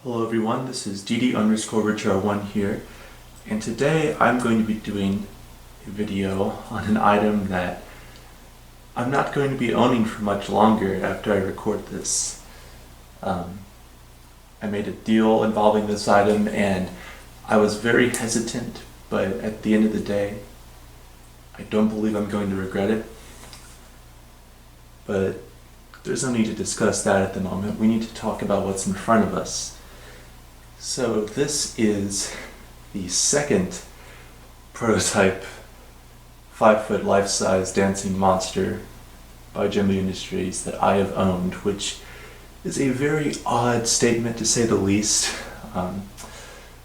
Hello everyone, this is dd_richr1 here, and today I'm going to be doing a video on an item that I'm not going to be owning for much longer after I record this. I made a deal involving this item and I was very hesitant, but at the end of the day, I don't believe I'm going to regret it. But there's no need to discuss that at the moment. We need to talk about what's in front of us. So this is the second prototype 5-foot life-size dancing monster by Gemmy Industries that I have owned, which is a very odd statement to say the least.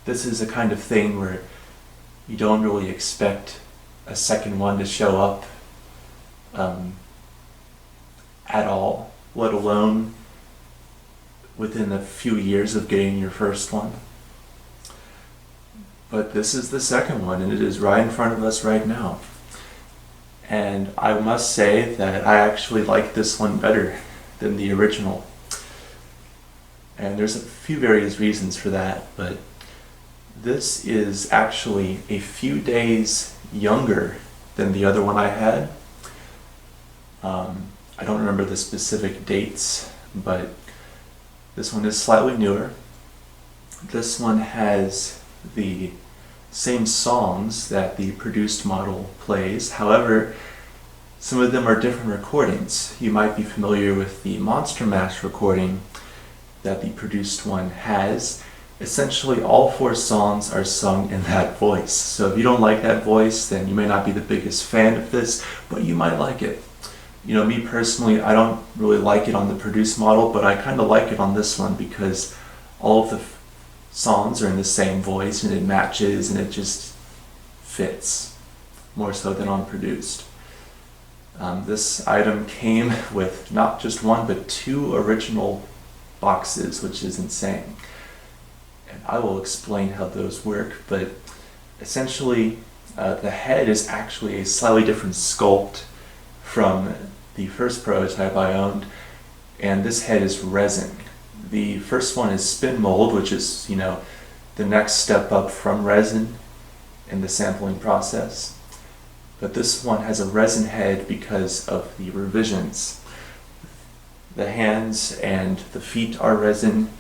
This is a kind of thing where you don't really expect a second one to show up at all, let alone within a few years of getting your first one. But this is the second one, and it is right in front of us right now. And I must say that I actually like this one better than the original. And there's a few various reasons for that, but this is actually a few days younger than the other one I had. I don't remember the specific dates, but this one is slightly newer. This one has the same songs that the produced model plays. However, some of them are different recordings. You might be familiar with the Monster Mash recording that the produced one has. Essentially, all 4 songs are sung in that voice. So if you don't like that voice, then you may not be the biggest fan of this, but you might like it. You know, me personally, I don't really like it on the produced model, but I kind of like it on this one because all of the songs are in the same voice and it matches and it just fits more so than on produced. This item came with not just 1 but 2 original boxes, which is insane. And I will explain how those work, but essentially the head is actually a slightly different sculpt from the first prototype I owned, and this head is resin. The first one is spin mold, which is, you know, the next step up from resin in the sampling process. But this one has a resin head because of the revisions. The hands and the feet are resin.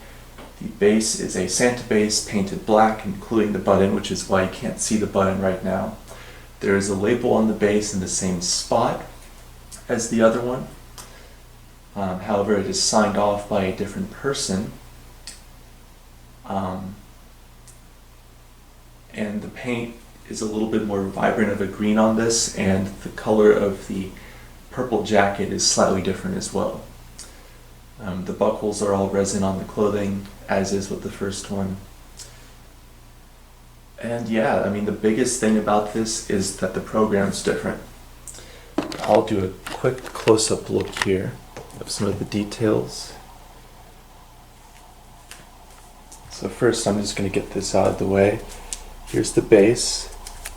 The base is a Santa base painted black, including the button, which is why you can't see the button right now. There is a label on the base in the same spot as the other one. However, it is signed off by a different person. And the paint is a little bit more vibrant of a green on this, and the color of the purple jacket is slightly different as well. The buckles are all resin on the clothing, as is with the first one. And yeah, I mean, the biggest thing about this is that the program's different. I'll do a quick close-up look here of some of the details. So first I'm just going to get this out of the way. Here's the base.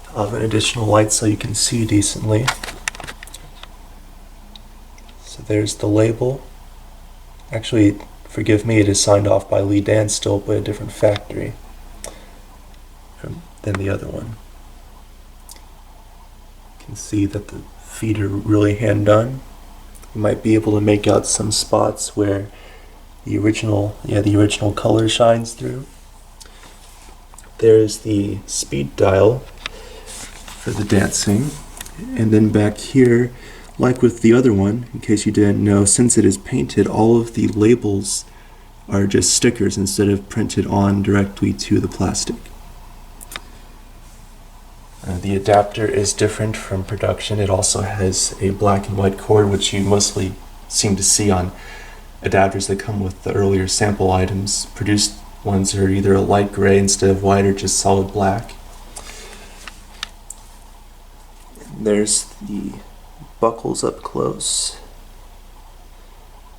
I'll have an additional light so you can see decently. So there's the label. Actually, forgive me, it is signed off by Lee Dan still, but a different factory than the other one. You can see that the feet are really hand done. You might be able to make out some spots where the original color shines through. There's the speed dial for the dancing, and then back here, like with the other one, in case you didn't know, since it is painted, all of the labels are just stickers instead of printed on directly to the plastic. The adapter is different from production. It also has a black and white cord, which you mostly seem to see on adapters that come with the earlier sample items. Produced ones are either a light gray instead of white or just solid black. And there's the buckles up close,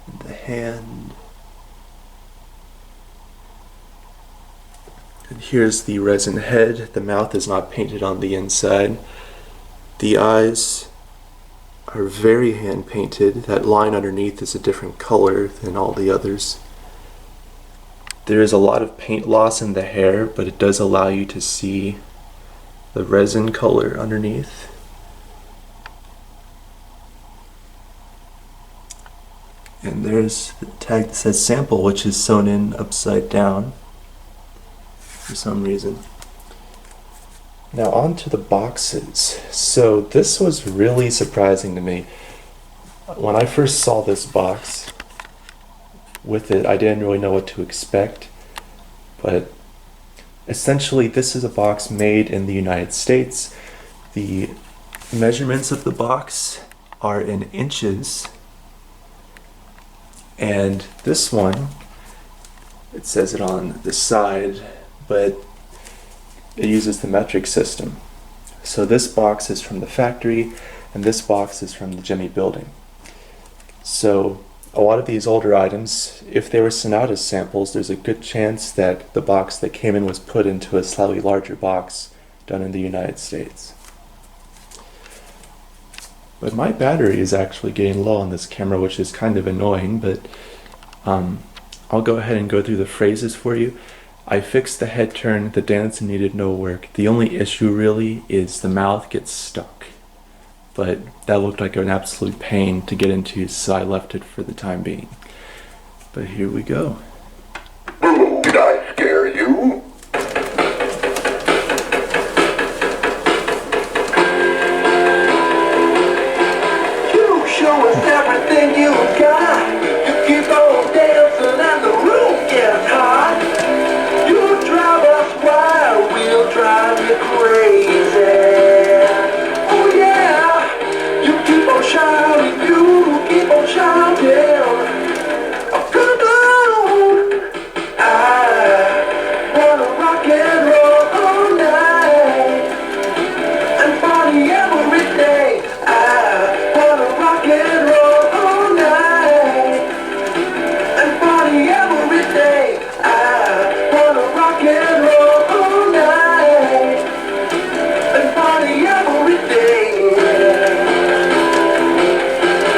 and the hand. And here's the resin head. The mouth is not painted on the inside. The eyes are very hand painted. That line underneath is a different color than all the others. There is a lot of paint loss in the hair, but it does allow you to see the resin color underneath. And there's the tag that says sample, which is sewn in upside down for some reason. Now on to the boxes. So this was really surprising to me. When I first saw this box with it, I didn't really know what to expect, but essentially this is a box made in the United States. The measurements of the box are in inches, and this one, it says it on the side, but it uses the metric system. So this box is from the factory, and this box is from the Gemmy building. So a lot of these older items, if they were sent out as samples, there's a good chance that the box that came in was put into a slightly larger box done in the United States. But my battery is actually getting low on this camera, which is kind of annoying, but I'll go ahead and go through the phrases for you. I fixed the head turn, the dance needed no work. The only issue really is the mouth gets stuck. But that looked like an absolute pain to get into, so I left it for the time being. But here we go. Did I scare you? You show us everything you got. You keep on dancing and the room gets hot. You drive us wild, we'll drive you crazy. Oh yeah, you keep on shouting, you keep on shouting. Come on, I wanna rock and roll all night and party every day. I wanna rock and roll all night and party every day. I wanna rock and roll all night and party every day.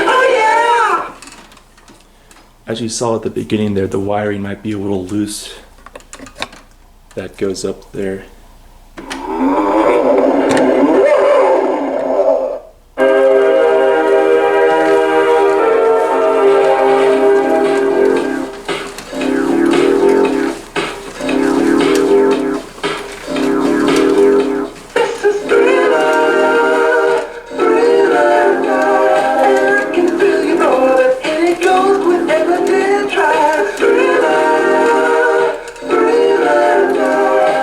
Oh yeah! As you saw at the beginning there, the wiring might be a little loose. That goes up there. This is Thriller, Thriller, and I can feel you more than any ghost would ever dare try. Thriller, Thriller,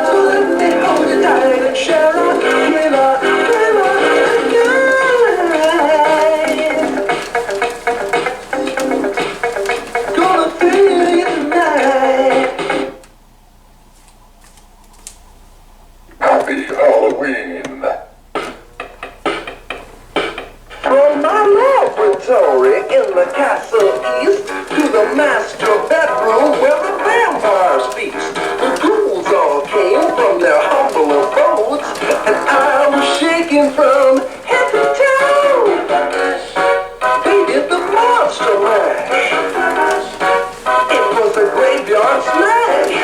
so let me hold you tight and share a thriller, thriller tonight. Gonna feel you tonight. Happy Halloween. From my laboratory in the castle east to the master bedroom where the vampires feast. The ghouls all came from their humble abodes, and I was shaking from head to toe. They did the monster mash. It was a graveyard smash.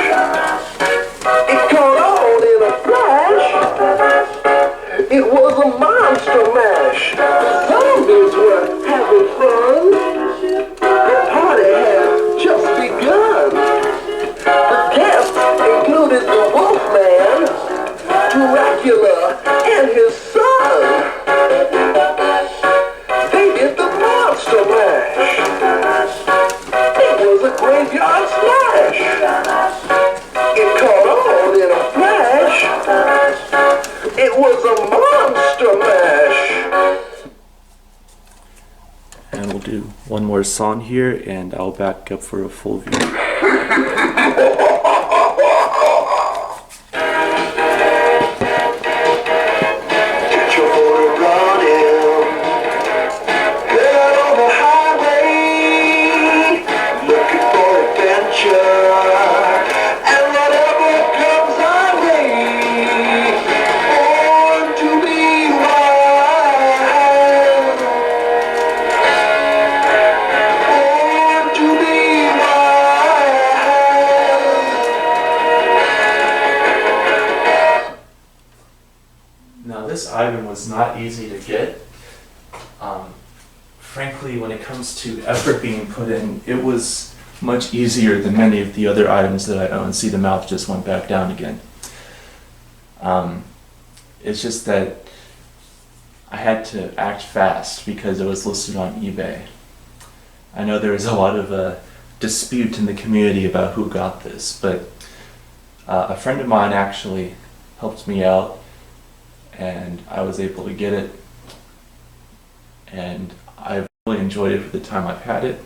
It caught on in a flash. It was a monster mash. The zombies were having fun. The party had just begun. The guests included the Wolfman, Dracula, and his son. They did the monster mash. It was a graveyard smash. It caught on in a flash. It was a monster mash. And we'll do one more song here, and I'll back up for a full view. Get your motor running. Get out on the highway, looking for adventure, and whatever comes our way. Born to be wild. Born to be wild. this item was not easy to get. Frankly, when it comes to effort being put in, it was much easier than many of the other items that I own. See, the mouth just went back down again. It's just that I had to act fast because it was listed on eBay. I know there was a lot of dispute in the community about who got this, but a friend of mine actually helped me out, and I was able to get it, and I've really enjoyed it for the time I've had it.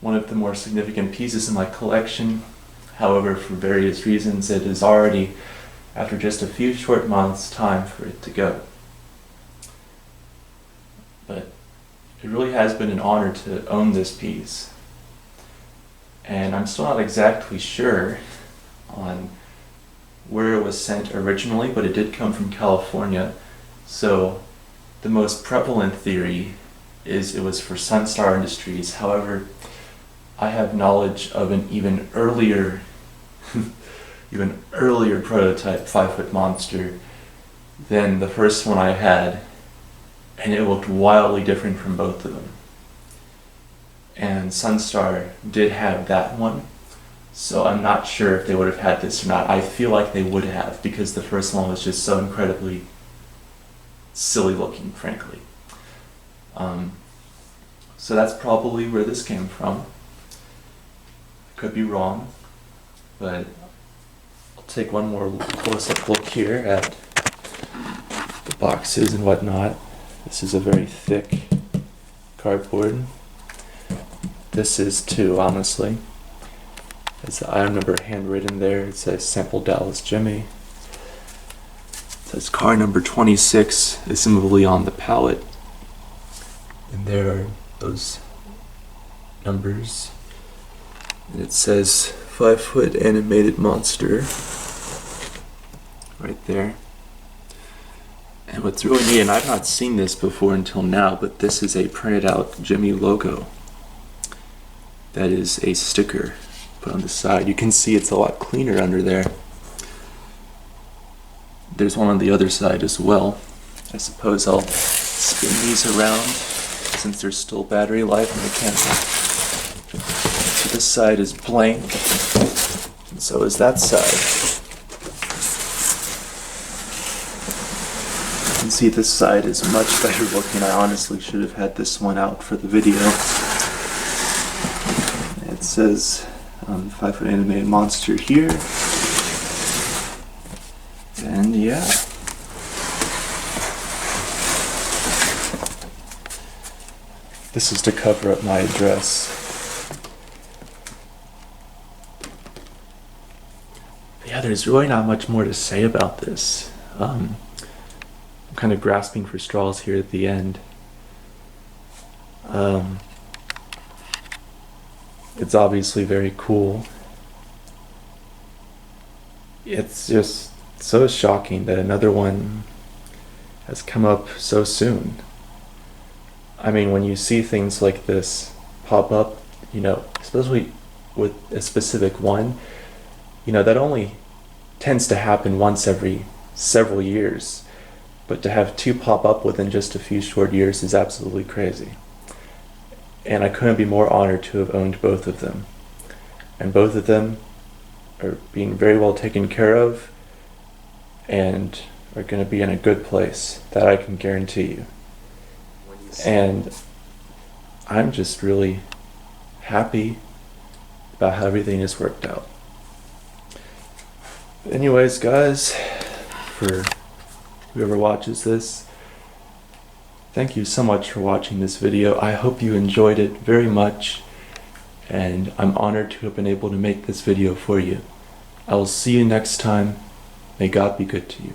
One of the more significant pieces in my collection. However, for various reasons, it is already, after just a few short months, time for it to go. But it really has been an honor to own this piece. And I'm still not exactly sure on where it was sent originally, but it did come from California. So the most prevalent theory is it was for Sunstar Industries. However, I have knowledge of an even earlier prototype 5-foot monster than the first one I had, and it looked wildly different from both of them. And Sunstar did have that one, so I'm not sure if they would have had this or not. I feel like they would have, because the first one was just so incredibly silly looking, frankly. So that's probably where this came from. Could be wrong, but I'll take one more close-up look here at the boxes and whatnot. This is a very thick cardboard. This is too, honestly. There's the item number handwritten there. It says Sample Dallas Gemmy. It says car number 26, assumably on the pallet. And there are those numbers. And it says 5-foot animated monster right there. And what's really neat, and I've not seen this before until now, but this is a printed out Gemmy logo. That is a sticker put on the side. You can see it's a lot cleaner under there. There's one on the other side as well. I suppose I'll spin these around since there's still battery life and I can't. So this side is blank, and so is that side. You can see this side is much better looking. I honestly should have had this one out for the video. It says 5-foot animated monster here. And yeah. This is to cover up my address. Yeah, there's really not much more to say about this. I'm kind of grasping for straws here at the end. It's obviously very cool. It's just so shocking that another one has come up so soon. I mean, when you see things like this pop up, you know, especially with a specific one, you know, that only tends to happen once every several years. But to have two pop up within just a few short years is absolutely crazy. And I couldn't be more honored to have owned both of them. And both of them are being very well taken care of and are going to be in a good place. That I can guarantee you. And I'm just really happy about how everything has worked out. Anyways, guys, for whoever watches this, thank you so much for watching this video. I hope you enjoyed it very much, and I'm honored to have been able to make this video for you. I will see you next time. May God be good to you.